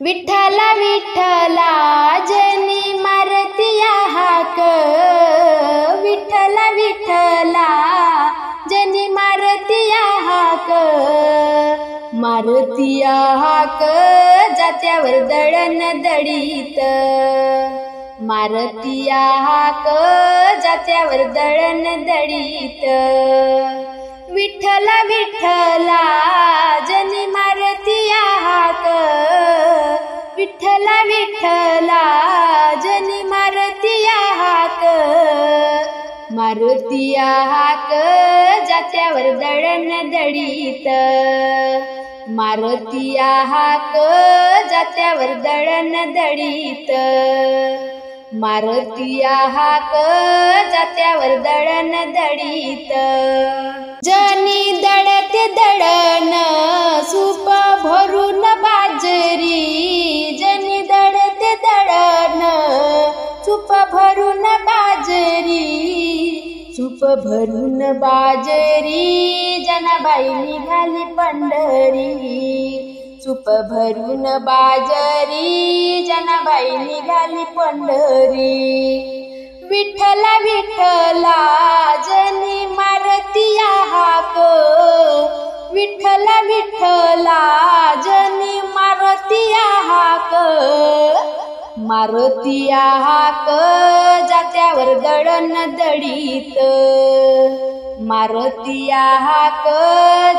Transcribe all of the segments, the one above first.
विठ्ठला विठ्ठला जनी मारतिया हाक, विठ्ठला विठ्ठला जनी मारतिया हाक, मारतिया हाक जात्यावर दळण दळीत, मारतिया हाक जात्यावर दळण दळीत. विठ्ठला विठ्ठला जनी मारतिया हाक, विठ्ठला विठ्ठला जनी मारतिया हाक, मारतिया हाक जात्यावर दळण दळीत, मारतिया हाक जात्यावर दळण दळीत, मारतिया हाक जात्यावर दळण दळीत. जनी दळते दळण सूप भरून बाजरी, जनी दळते दळण सूप भरून बाजरी, सूप भरून बाजरी जनाबाई निघाली पंढरी, सूप भरून बाजरी जनाबाई निघाली पंढरी. विठ्ठला विठ्ठला जनी मारतिया हाक, विठ्ठला विठ्ठला जनी मारतिया हाक, मारतिया हाक जात्यावर दळण दळीत, मारतिया हाक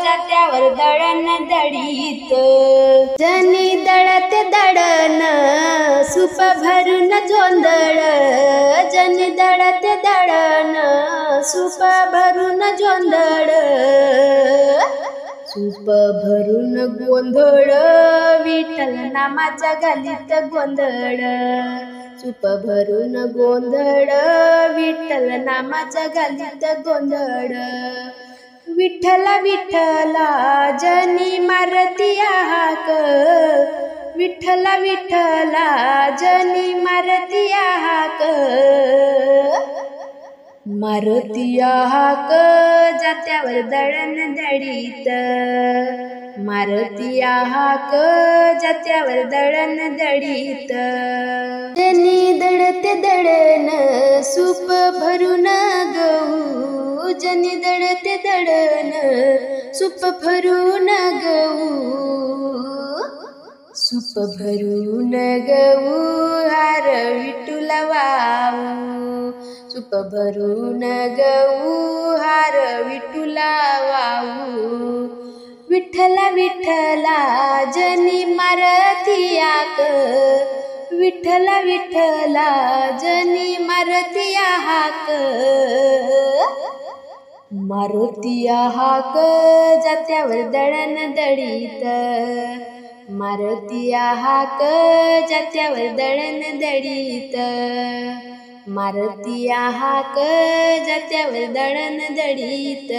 जात्यावर दळण दळीत. जनी दळते दळण सूप भरून जोंधळ, जनी दळते दळण सूप भरून जोंधळ, सूप भरून गोंधळ विठ्ठल नामाच्या गालीत गोंधळ, सूप भरून गोंधळ विठ्ठल नामाच्या गालीत गोंधळ. विठ्ठला विठ्ठला जनी मारतिया हाक, विठ्ठला विठ्ठला जनी मारतिया हाक, मारतिया हाक जात्यावर दळण दळीत, मारतिया हाक जात्यावर दळण दळीत. जनी दळते दळण सूप भरून गहू, जनी दळते दळण सूप भरून गहू, सूप भरून गहू हार विठुला वाहू, सूप भरून गहू हार विठुला वाहू. विठ्ठला विठ्ठला जनी मारतिया हाक, विठ्ठला विठ्ठला जनी मारतिया हाक, मारतिया हाक जात्यावर दळण दळीत, मारतिया हाक जात्यावर दळण दळीत, मारतिया हाक जात्यावर दळण दळीत.